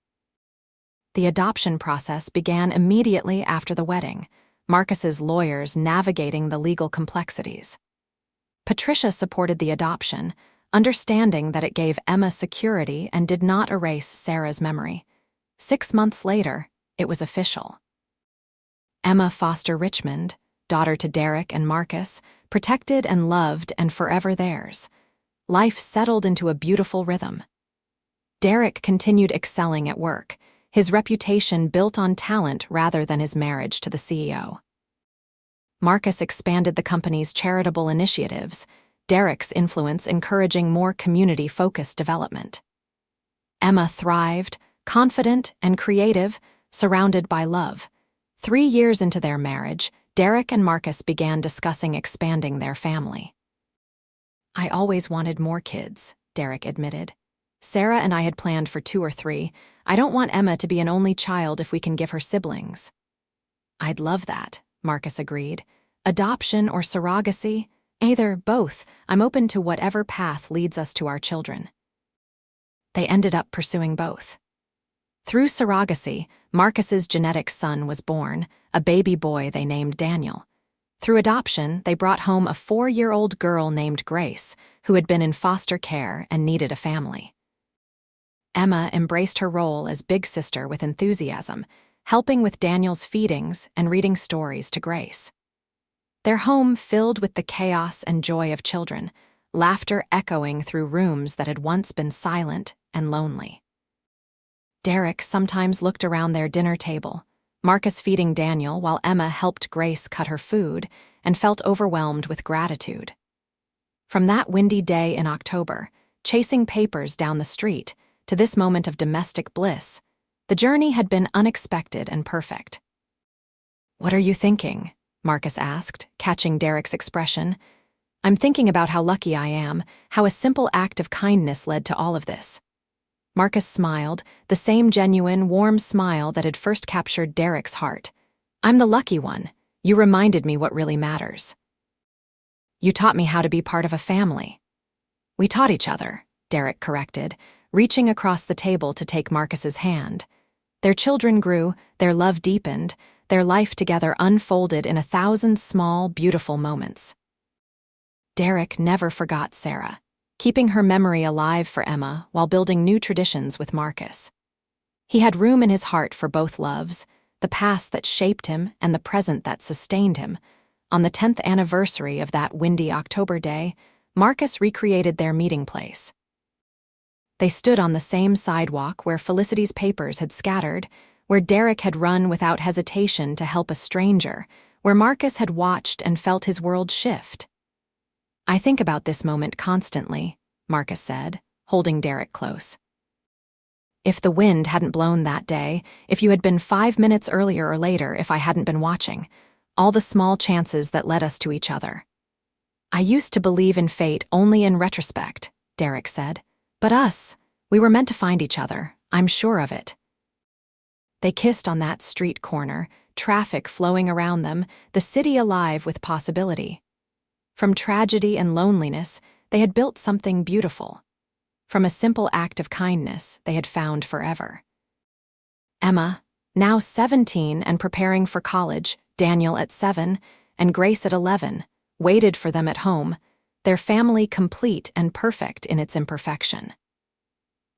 The adoption process began immediately after the wedding, Marcus's lawyers navigating the legal complexities. Patricia supported the adoption, understanding that it gave Emma security and did not erase Sarah's memory. 6 months later, it was official. Emma Foster Richmond, daughter to Derek and Marcus, protected and loved and forever theirs. Life settled into a beautiful rhythm. Derek continued excelling at work, his reputation built on talent rather than his marriage to the CEO. Marcus expanded the company's charitable initiatives, Derek's influence encouraging more community-focused development. Emma thrived, confident and creative, surrounded by love. 3 years into their marriage, Derek and Marcus began discussing expanding their family. "I always wanted more kids," Derek admitted. "Sarah and I had planned for 2 or 3. I don't want Emma to be an only child if we can give her siblings." "I'd love that," Marcus agreed. "Adoption or surrogacy? Either, both. I'm open to whatever path leads us to our children." They ended up pursuing both. Through surrogacy, Marcus's genetic son was born, a baby boy they named Daniel. Through adoption, they brought home a 4-year-old girl named Grace, who had been in foster care and needed a family. Emma embraced her role as big sister with enthusiasm, helping with Daniel's feedings and reading stories to Grace. Their home filled with the chaos and joy of children, laughter echoing through rooms that had once been silent and lonely. Derek sometimes looked around their dinner table, Marcus feeding Daniel while Emma helped Grace cut her food and felt overwhelmed with gratitude. From that windy day in October, chasing papers down the street, to this moment of domestic bliss, the journey had been unexpected and perfect. "What are you thinking?" Marcus asked, catching Derek's expression. "I'm thinking about how lucky I am, how a simple act of kindness led to all of this." Marcus smiled, the same genuine, warm smile that had first captured Derek's heart. "I'm the lucky one. You reminded me what really matters. You taught me how to be part of a family." "We taught each other," Derek corrected, reaching across the table to take Marcus's hand. Their children grew, their love deepened, their life together unfolded in 1,000 small, beautiful moments. Derek never forgot Sarah, keeping her memory alive for Emma while building new traditions with Marcus. He had room in his heart for both loves, the past that shaped him and the present that sustained him. On the 10th anniversary of that windy October day, Marcus recreated their meeting place. They stood on the same sidewalk where Felicity's papers had scattered, where Derek had run without hesitation to help a stranger, where Marcus had watched and felt his world shift. "I think about this moment constantly," Marcus said, holding Derek close. "If the wind hadn't blown that day, if you had been 5 minutes earlier or later, if I hadn't been watching, all the small chances that led us to each other. I used to believe in fate only in retrospect," Derek said. "But us, we were meant to find each other, I'm sure of it." They kissed on that street corner, traffic flowing around them, the city alive with possibility. From tragedy and loneliness, they had built something beautiful. From a simple act of kindness, they had found forever. Emma, now 17 and preparing for college, Daniel at 7, and Grace at 11, waited for them at home, their family complete and perfect in its imperfection.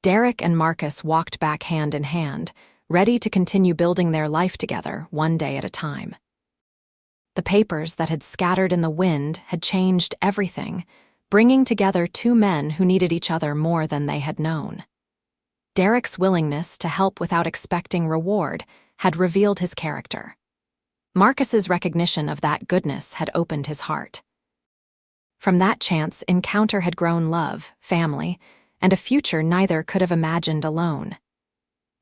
Derek and Marcus walked back hand in hand, ready to continue building their life together one day at a time. The papers that had scattered in the wind had changed everything, bringing together 2 men who needed each other more than they had known. Derek's willingness to help without expecting reward had revealed his character. Marcus's recognition of that goodness had opened his heart. From that chance encounter had grown love, family, and a future neither could have imagined alone.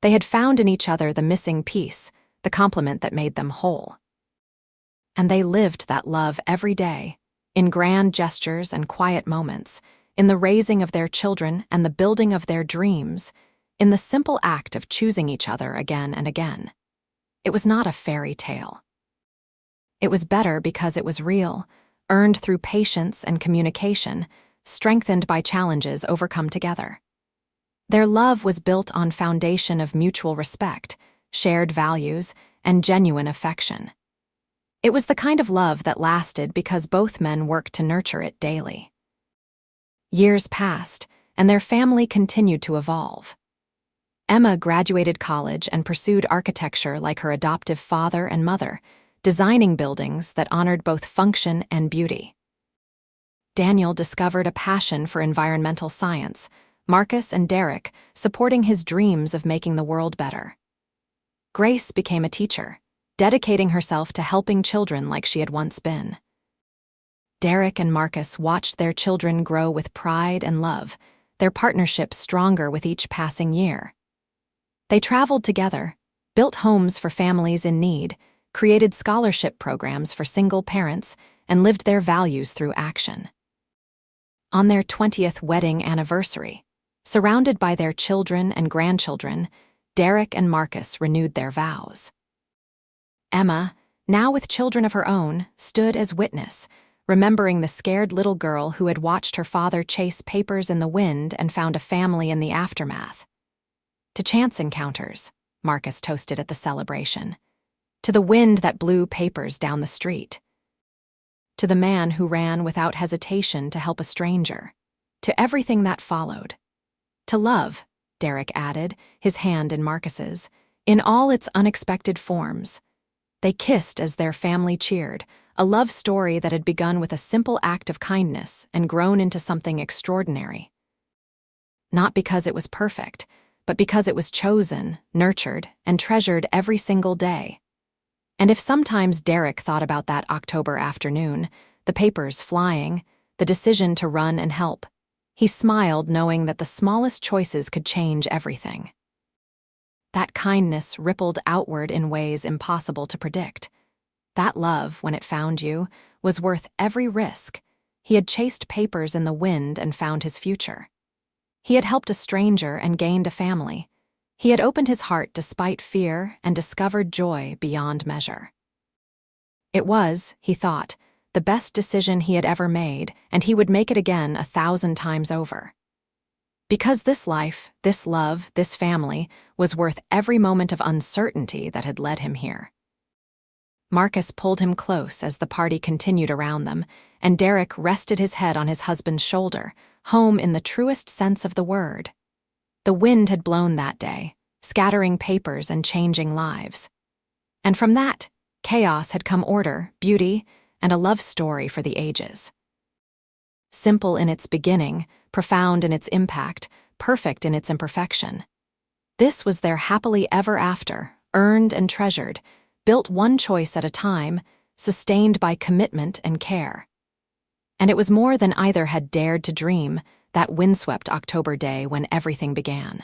They had found in each other the missing piece, the complement that made them whole. And they lived that love every day, in grand gestures and quiet moments, in the raising of their children and the building of their dreams, in the simple act of choosing each other again and again. It was not a fairy tale. It was better because it was real, earned through patience and communication, strengthened by challenges overcome together. Their love was built on foundation of mutual respect, shared values, and genuine affection. It was the kind of love that lasted because both men worked to nurture it daily. Years passed, and their family continued to evolve. Emma graduated college and pursued architecture like her adoptive father and mother, designing buildings that honored both function and beauty. Daniel discovered a passion for environmental science, Marcus and Derek supporting his dreams of making the world better. Grace became a teacher, dedicating herself to helping children like she had once been. Derek and Marcus watched their children grow with pride and love, their partnership stronger with each passing year. They traveled together, built homes for families in need, created scholarship programs for single parents, and lived their values through action. On their 20th wedding anniversary, surrounded by their children and grandchildren, Derek and Marcus renewed their vows. Emma, now with children of her own, stood as witness, remembering the scared little girl who had watched her father chase papers in the wind and found a family in the aftermath. To chance encounters, Marcus toasted at the celebration. To the wind that blew papers down the street. To the man who ran without hesitation to help a stranger. To everything that followed. To love, Derek added, his hand in Marcus's, in all its unexpected forms. They kissed as their family cheered, a love story that had begun with a simple act of kindness and grown into something extraordinary. Not because it was perfect, but because it was chosen, nurtured, and treasured every single day. And if sometimes Derek thought about that October afternoon, the papers flying, the decision to run and help, he smiled knowing that the smallest choices could change everything. That kindness rippled outward in ways impossible to predict. That love, when it found you, was worth every risk. He had chased papers in the wind and found his future. He had helped a stranger and gained a family. He had opened his heart despite fear and discovered joy beyond measure. It was, he thought, the best decision he had ever made, and he would make it again 1,000 times over. Because this life, this love, this family was worth every moment of uncertainty that had led him here. Marcus pulled him close as the party continued around them, and Derek rested his head on his husband's shoulder, home in the truest sense of the word. The wind had blown that day, scattering papers and changing lives. And from that, chaos had come order, beauty, and a love story for the ages. Simple in its beginning, profound in its impact, perfect in its imperfection. This was their happily ever after, earned and treasured, built one choice at a time, sustained by commitment and care. And it was more than either had dared to dream, that windswept October day when everything began.